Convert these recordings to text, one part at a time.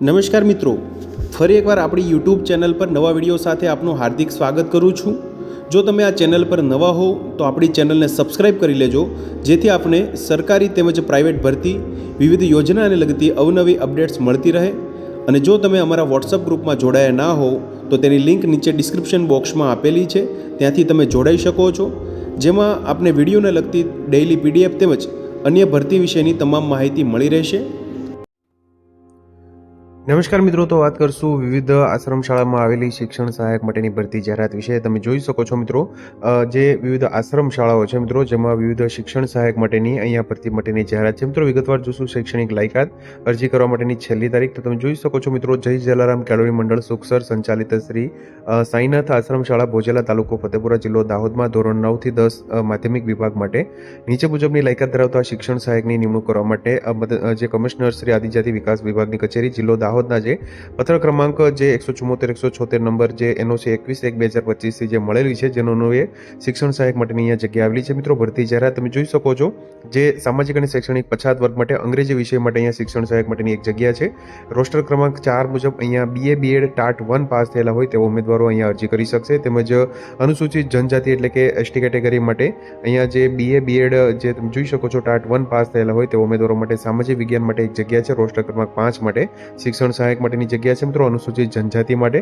નમસ્કાર મિત્રો, ફરી એકવાર આપણી યુટ્યુબ ચેનલ પર નવા વિડીયો સાથે આપનું હાર્દિક સ્વાગત કરું છું। જો તમે આ ચેનલ પર નવા હો તો આપણી ચેનલને સબસ્ક્રાઇબ કરી લેજો, જેથી આપને સરકારી તેમજ પ્રાઇવેટ ભરતી વિવિધ યોજનાને લગતી અવનવી અપડેટ્સ મળતી રહે। અને જો તમે અમારા વોટ્સઅપ ગ્રુપમાં જોડાયા ના હો તો તેની લિંક નીચે ડિસ્ક્રિપ્શન બોક્સમાં આપેલી છે, ત્યાંથી તમે જોડાઈ શકો છો, જેમાં આપને વિડીયોને લગતી ડેઇલી PDF તેમજ અન્ય ભરતી વિશેની તમામ માહિતી મળી રહેશે। નમસ્કાર મિત્રો, તો વાત કરશું વિવિધ આશ્રમ શાળામાં આવેલી શિક્ષણ સહાયક માટેની ભરતી જાહેરાત વિશે। તમે જોઈ શકો છો મિત્રો, જે વિવિધ આશ્રમ શાળાઓ છે મિત્રો, જેમાં વિવિધ શિક્ષણ સહાયક માટેની અહીંયા ભરતી માટેની જાહેરાત છે મિત્રો। વિગતવાર જોશું શૈક્ષણિક લાયકાત, અરજી કરવા માટેની છેલ્લી તારીખ। તો તમે જોઈ શકો છો મિત્રો, જય જલારામ કેળવણી મંડળ સુખસર સંચાલિત શ્રી સાઈનાથ આશ્રમ શાળા ભોજેલા તાલુકો ફતેપુરા જિલ્લો દાહોદમાં ધોરણ 9 થી 10 માધ્યમિક વિભાગ માટે નીચે મુજબની લાયકાત ધરાવતા શિક્ષણ સહાયકની નિમણૂક કરવા માટે જે કમિશનર શ્રી આદિજાતિ વિકાસ વિભાગની કચેરી જિલ્લો દાહોદના જે પત્ર ક્રમાંક જે 174-176 નંબર જે NOC 21/1/2025 થી જે મળેલી છે, જેનો અન્વયે શિક્ષણ સહાયક માટેની અહીંયા જગ્યા આવેલી છે મિત્રો। ભરતી જાહેરાત તમે જોઈ શકો છો, જે સામાજિક અને શૈક્ષણિક પછાત વર્ગ માટે અંગ્રેજી વિષય માટે અહીંયા શિક્ષણ સહાયક માટેની એક જગ્યા છે। રોસ્ટર ક્રમાંક 4 મુજબ અહીંયા BA BEd ટાટ 1 પાસ થયેલા હોય તેવા ઉમેદવારો અહીંયા અરજી કરી શકશે। તેમજ અનુસૂચિત જનજાતિ એટલે કે ST કેટેગરી માટે અહીંયા જે BA BEd જે તમે જોઈ શકો છો ટાટ 1 પાસ થયેલા હોય તેવા ઉમેદવારો માટે સામાજિક વિજ્ઞાન માટે એક જગ્યા છે। રોસ્ટર ક્રમાંક 5 માટે શિક્ષણ સહાયક માટેની જગ્યા છે મિત્રો, અનુસૂચિત જનજાતિ માટે।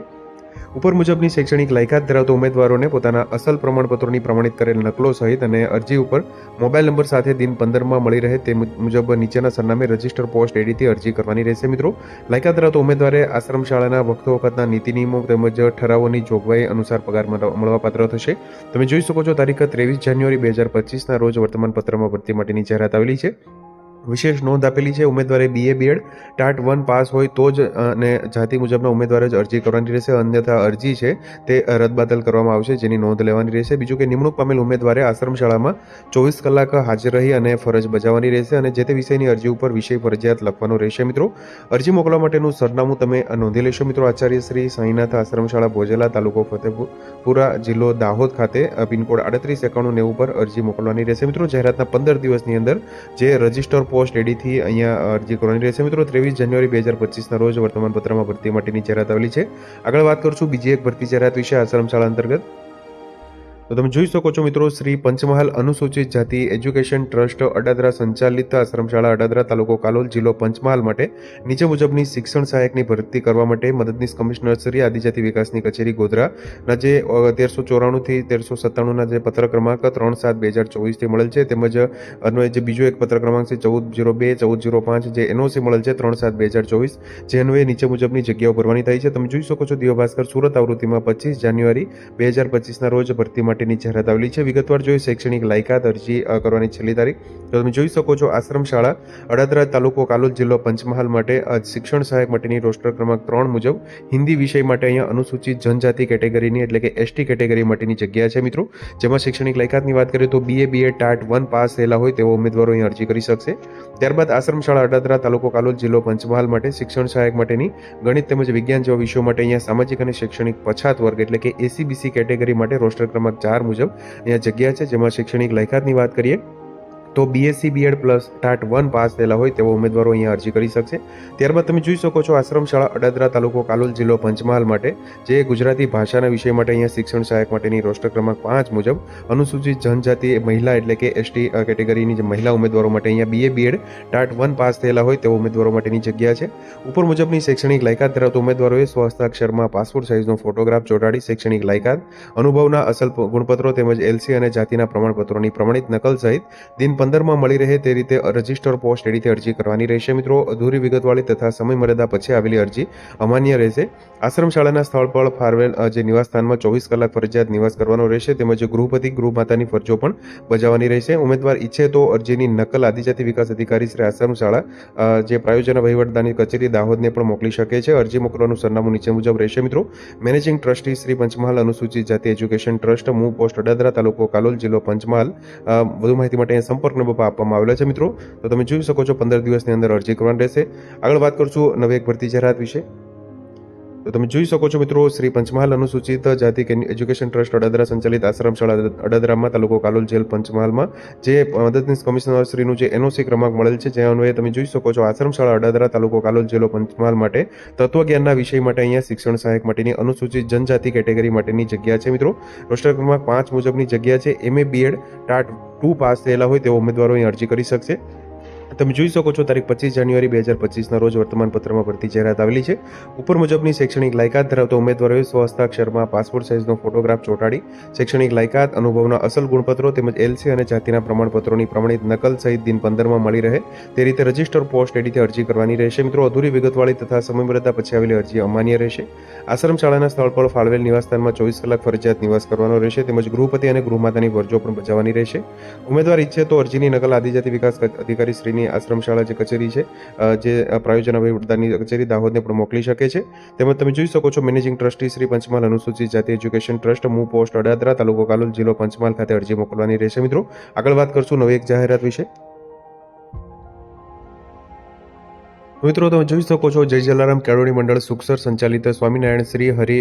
ઉપર મુજબની શૈક્ષણિક લાયકાત ધરાવતા ઉમેદવારોને પોતાના અસલ પ્રમાણપત્રોની પ્રમાણિત કરેલ નકલો સહિત અને અરજી ઉપર મોબાઈલ નંબર સાથે દિન 15માં મળી રહે તે મુજબ નીચેના સરનામે રજિસ્ટર પોસ્ટ એડીથી અરજી કરવાની રહેશે મિત્રો। લાયકાત ધરાવતા ઉમેદવારે આશ્રમ શાળાના વખતના નીતિ નિયમો તેમજ ઠરાવોની જોગવાઈ અનુસાર પગાર મળવાપાત્ર થશે। તમે જોઈ શકો છો, તારીખ 23 જાન્યુઆરી 2025ના રોજ વર્તમાનપત્રમાં ભરતી માટેની જાહેરાત આવેલી છે। વિશેષ નોંધ આપેલી છે, ઉમેદવારે BA BEd ટાટ 1 પાસ હોય તો જ અને જાતિ મુજબના ઉમેદવારે જ અરજી કરવાની રહેશે, અન્યથા અરજી છે તે રદબાતલ કરવામાં આવશે, જેની નોંધ લેવાની રહેશે। બીજું કે નિમણૂક પામેલ ઉમેદવારે આશ્રમ શાળામાં 24 કલાક હાજર રહી અને ફરજ બજાવવાની રહેશે અને જે તે વિષયની અરજી ઉપર વિષય ફરજિયાત લખવાનો રહેશે મિત્રો। અરજી મોકલવા માટેનું સરનામું તમે નોંધી લેશો મિત્રો। આચાર્ય શ્રી સાઈનાથ આશ્રમ શાળા ભોજેલા તાલુકો ફતેપુરા જિલ્લો દાહોદ ખાતે પિનકોડ 389190 પર અરજી મોકલવાની રહેશે મિત્રો। જાહેરાતના 15 દિવસની અંદર જે રજિસ્ટર પોસ્ટ એડીથી અહીંયા અરજી કરવાની રહેશે મિત્રો। 23 જાન્યુઆરી 2025ના રોજ વર્તમાનપત્રમાં ભરતી માટેની જાહેરાત આવેલી છે। આગળ વાત કરશું બીજી એક ભરતી જાહેરાત વિશે આશ્રમ શાળા અંતર્ગત। તો તમે જોઈ શકો છો મિત્રો, શ્રી પંચમહાલ અનુસૂચિત જાતિ એજ્યુકેશન ટ્રસ્ટ અડાદરા સંચાલિત આશ્રમ શાળા અડાદરા તાલુકો કાલોલ જિલ્લો પંચમહાલ માટે નીચે મુજબની શિક્ષણ સહાયકની ભરતી કરવા માટે મદદનીશ કમિશનર શ્રી આદિજાતિ વિકાસની કચેરી ગોધરાના જે 1394 થી 1397ના જે પત્ર ક્રમાંક 3/7/2024 થી મળેલ છે, તેમજ અન્વયે જે બીજો એક પત્ર ક્રમાંક છે 1402-1405 જે NOC મળેલ છે 3/7/2024, જે અન્વયે નીચે મુજબની જગ્યાઓ ભરવાની થઈ છે। તમે જોઈ શકો છો, દિવ્ય ભાસ્કર સુરત આવૃત્તિમાં 25 જાન્યુઆરી 2025ના રોજ ભરતી માટેની જાહેરાત આવેલી છે। વિગતવાર જોઈએ શૈક્ષણિક લાયકાત, અરજી કરવાની છેલ્લી તારીખ। તો તમે જોઈ શકો છો, આશ્રમ શાળા અડાદરા તાલુકો કાલોલ જિલ્લો પંચમહાલ માટે શિક્ષણ સહાયક માટેની રોસ્ટર ક્રમાંક 3 મુજબ હિન્દી વિષય માટે અહીંયા અનુસૂચિત જનજાતિ કેટેગરીની એટલે કે ST કેટેગરી માટેની જગ્યા છે મિત્રો। જેમાં શૈક્ષણિક લાયકાતની વાત કરીએ તો BA BEd ટાટ 1 પાસ થયેલા હોય તેવા ઉમેદવારો અહીં અરજી કરી શકશે। ત્યારબાદ આશ્રમ શાળા અડાદરા તાલુકો કાલોલ જિલ્લો પંચમહાલ માટે શિક્ષણ સહાયક માટેની ગણિત તેમજ વિજ્ઞાન જેવા વિષયો માટે અહીંયા સામાજિક અને શૈક્ષણિક પછાત વર્ગ એટલે કે ACBC કેટેગરી માટે રોસ્ટર ક્રમાંક 4 મુજબ અહીંયા જગ્યા છે। જેમાં શૈક્ષણિક લાયકાતની વાત કરીએ તો BSc BEd plus TAT 1 pass થયેલા હોય તેવા ઉમેદવારો અહીંયા અરજી કરી શકશે। ત્યારબાદ તમે જોઈ શકો છો, આશ્રમ શાળા અડાદરા તાલુકો કાલોલ જિલ્લો પંચમહાલ માટે જે ગુજરાતી ભાષાના વિષય માટે અહીંયા શિક્ષણ સહાયક માટેની રોસ્ટર ક્રમાંક 5 મુજબ અનુસૂચિત જનજાતિ મહિલા એટલે કે ST કેટેગરીની જે મહિલા ઉમેદવારો માટે અહીંયા BA BEd ટાટ 1 પાસ થયેલા હોય તેવા ઉમેદવારો માટેની જગ્યા છે। ઉપર મુજબની શૈક્ષણિક લાયકાત ધરાવતા ઉમેદવારોએ સ્વહસ્તાક્ષરમાં પાસપોર્ટ સાઇઝનો ફોટોગ્રાફ ચોંટાડી શૈક્ષણિક લાયકાત, અનુભવના અસલ ગુણપત્રો તેમજ LC અને જાતિના પ્રમાણપત્રોની પ્રમાણિત નકલ સહિત દિન 15માં મળી રહે તે રીતે રજિસ્ટર પોસ્ટ એડીથી અરજી કરવાની રહેશે મિત્રો। અધૂરી વિગતવાળી તથા સમયમર્યાદા પછી આવેલી અરજી અમાન્ય રહેશે। આશ્રમ શાળાના સ્થળ પર ફાળવેલ જે નિવાસસ્થાનમાં 24 કલાક ફરજિયાત નિવાસ કરવાનો રહેશે, તેમજ ગૃહપતિ ગૃહમાતાની ફરજો પણ બજાવવાની રહેશે। ઉમેદવાર ઈચ્છે તો અરજીની નકલ આદિજાતિ વિકાસ અધિકારી શ્રી આશ્રમ શાળા જે પ્રાયોજન વહીવટદારની કચેરી દાહોદને પણ મોકલી શકે છે। અરજી મોકલવાનું સરનામું નીચે મુજબ રહેશે મિત્રો। મેનેજિંગ ટ્રસ્ટી શ્રી પંચમહાલ અનુસૂચિત જાતિ એજ્યુકેશન ટ્રસ્ટ, મૂળ પોસ્ટ અડાદરા તાલુકો કાલોલ જિલ્લો પંચમહાલ। વધુ માહિતી માટે સંપર્ક નંબર આપવામાં આવેલા છે મિત્રો। તો તમે જોઈ શકો છો, 15 દિવસની અંદર અરજી કરવાની રહેશે। આગળ વાત કરશું નવી એક ભરતી જાહેરાત વિશે। તો તો તમે જોઈ શકો છો મિત્રો, શ્રી પંચમહાલ અનુસૂચિત જાતિ એજ્યુકેશન ટ્રસ્ટ વડોદરા સંચાલિત આશ્રમ શાળા વડોદરામાં તાલુકો કાલોલ જેલ પંચમહાલમાં જે મદદનીશ કમિશનર શ્રીનું જે એનઓસી ક્રમાંક મળેલ છે, જે અન્વયે તમે જોઈ શકો છો આશ્રમ શાળા વડોદરા તાલુકો કાલોલ જિલ્લો પંચમહાલ માટે તત્વજ્ઞાનના વિષય માટે અહીંયા શિક્ષણ સહાયક માટેની અનુસૂચિત જનજાતિ કેટેગરી માટેની જગ્યા છે મિત્રો. રોસ્ટર ક્રમાંક 5 મુજબની જગ્યા છે. MA BEd ટાટ 2 પાસ થયેલા હોય તેવા ઉમેદવારો અહીં અરજી કરી શકશે. તમે જોઈ શકો છો તારીખ 25 જાન્યુઆરી 2025ના રોજ વર્તમાનપત્રમાં ભરતી જાહેરાત આવેલી છે. ઉપર મુજબની શૈક્ષણિક લાયકાત ધરાવતા ઉમેદવારોએ સ્વહસ્તાક્ષરમાં પાસપોર્ટ સાઇઝનો ફોટોગ્રાફ ચોંટાડી શૈક્ષણિક લાયકાત, અનુભવના અસલ ગુણપત્રો તેમજ LC અને જાતિના પ્રમાણપત્રોની પ્રમાણિત નકલ સહિત દિન 15માં મળી રહે તે રીતે રજિસ્ટર પોસ્ટ એડીથી અરજી કરવાની રહેશે મિત્રો. અધૂરી વિગતવાળી તથા સમયમર્યાદા પછી આવેલી અરજી અમાન્ય રહેશે. આશ્રમ શાળાના સ્થળ પર ફાળવેલ નિવાસસ્થાનમાં 24 કલાક ફરજિયાત નિવાસ કરવાનો રહેશે તેમજ ગૃહપતિ અને ગૃહમાતાની ફરજો પણ બજાવવાની રહેશે. ઉમેદવાર ઈચ્છે તો અરજીની નકલ આદિજાતિ વિકાસ અધિકારી શ્રીની આશ્રમ શાળા જે કચેરી છે, જે પ્રાયોજન વહીવટદારની કચેરી દાહોદને પણ મોકલી શકે છે. તેમજ તમે જોઈ શકો છો મેનેજિંગ ટ્રસ્ટી શ્રી પંચમહાલ અનુસૂચિત જાતિ એજ્યુકેશન ટ્રસ્ટ, મૂ પોસ્ટ વડોદરા, તાલુકો કાલોલ, જિલ્લો પંચમહાલ ખાતે અરજી મોકલવાની રહેશે મિત્રો. આગળ વાત કરશું નવી એક જાહેરાત વિશે. મિત્રો તમે જોઈ શકો છો જય જલારામ કેળવણી મંડળ સુખસર સંચાલિત સ્વામિનારાયણ શ્રી હરિ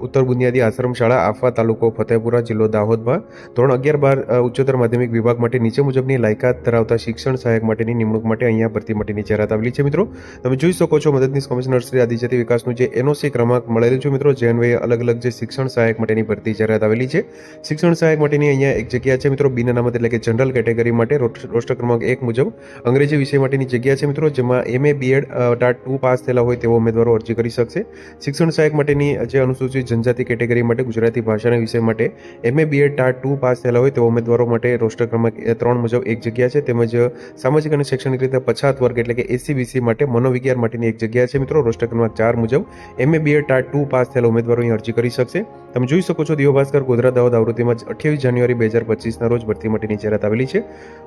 ઉત્તર બુનિયાદી આશ્રમ શાળા આફવા, તાલુકો ફતેપુરા, જિલ્લો દાહોદમાં ધોરણ 11-12 ઉચ્ચતર માધ્યમિક વિભાગ માટે નીચે મુજબની લાયકાત ધરાવતા શિક્ષણ સહાયક માટેની નિમણૂક માટે અહીંયા ભરતી માટેની જાહેરાત આવેલી છે મિત્રો. તમે જોઈ શકો છો મદદનીશ કમિશનર શ્રી આદિજાતિ વિકાસનું જે એનઓસી ક્રમાંક મળેલું છે મિત્રો, જે અન્વયે અલગ અલગ જે શિક્ષણ સહાયક માટેની ભરતી જાહેરાત આવેલી છે. શિક્ષણ સહાયક માટેની અહીંયા એક જગ્યા છે મિત્રો, બિન અનામત એટલે કે જનરલ કેટેગરી માટે રોસ્ટર ક્રમાંક 1 મુજબ અંગ્રેજી વિષય માટેની જગ્યા છે મિત્રો, જેમાં MA BEd ટાટ 2 પાસ થયેલા હોય તેવા ઉમેદવારો અરજી કરી શકશે. શિક્ષણ સહાયક માટેની જે અનુસૂચિત જનજાતિ કેટેગરી માટે ગુજરાતી ભાષાના વિષય માટે MA BEd ટાટ 2 પાસ થયેલા હોય તેવા ઉમેદવારો માટે રોસ્ટર ક્રમાંક 3 મુજબ એક જગ્યા છે. તેમજ સામાજિક અને શૈક્ષણિક રીતે પછાત વર્ગ એટલે કે SC/BC માટે મનોવિજ્ઞાન માટેની એક જગ્યા છે મિત્રો, રોસ્ટર ક્રમાંક 4 મુજબ MA BEd ટાટ 2 પાસ થયેલા ઉમેદવારો અહીં અરજી કરી શકશે. તમે જોઈ શકો છો દિવ્ય ભાસ્કર ગોધરા દાહોદ આવૃત્તિમાં 28 જાન્યુઆરી 2025ના રોજ ભરતી માટેની જાહેરાત આવેલી છે.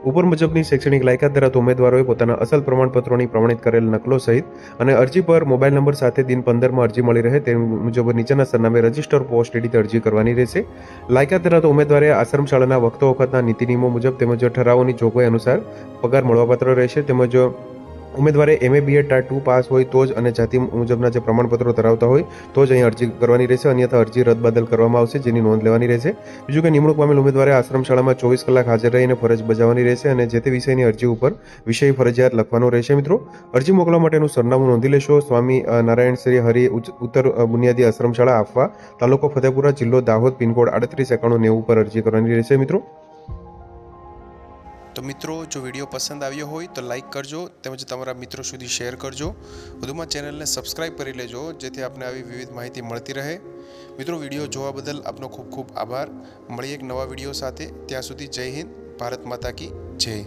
ઉપર મુજબની શૈક્ષણિક લાયકાત ધરાવતા ઉમેદવારોએ પોતાના અસલ પ્રમાણપત્રોની પ્રમાણિત કરેલ નકલો સહિત અને અરજી પર મોબાઈલ નંબર સાથે દિન 15માં અરજી મળી રહે તે મુજબ નીચેના સરનામે રજિસ્ટર પોસ્ટ એડીથી અરજી કરવાની રહેશે. લાયકાત ધરાવતા ઉમેદવારે આશ્રમ શાળાના વખતના નીતિ નિયમો મુજબ તેમજ ઠરાવોની જોગવાઈ અનુસાર પગાર મળવાપાત્ર રહેશે. તેમજ ઉમેદવારે MA BEd ટાટ 2 પાસ હોય તો જ અને જાતિ મુજબના જે પ્રમાણપત્રો ધરાવતા હોય તો જ અહીં અરજી કરવાની રહેશે, અન્યથા અરજી રદબાતલ કરવામાં આવશે, જેની નોંધ લેવાની રહેશે. બીજું કે નિમણૂક પામેલ ઉમેદવારે આશ્રમ શાળામાં 24 કલાક હાજર રહીને ફરજ બજાવવાની રહેશે અને જે તે વિષયની અરજી ઉપર વિષય ફરજિયાત લખવાનો રહેશે મિત્રો. અરજી મોકલવા માટેનું સરનામું નોંધી લેશો. સ્વામી નારાયણ શ્રી હરિ ઉત્તર બુનિયાદી આશ્રમ શાળા આફવા, તાલુકો ફતેપુરા, જિલ્લો દાહોદ, પિનકોડ 389190 પર અરજી કરવાની રહેશે મિત્રો. તો મિત્રો, જો વિડીયો પસંદ આવ્યો હોય તો લાઇક કરજો તેમજ તમારા મિત્રો સુધી શેર કરજો. વધુમાં ચેનલને સબસ્ક્રાઈબ કરી લેજો જેથી આપને આવી વિવિધ માહિતી મળતી રહે. મિત્રો, વિડીયો જોવા બદલ આપનો ખૂબ ખૂબ આભાર. મળીએ એક નવા વિડીયો સાથે. ત્યાં સુધી જય હિન્દ, ભારત માતા કી જય.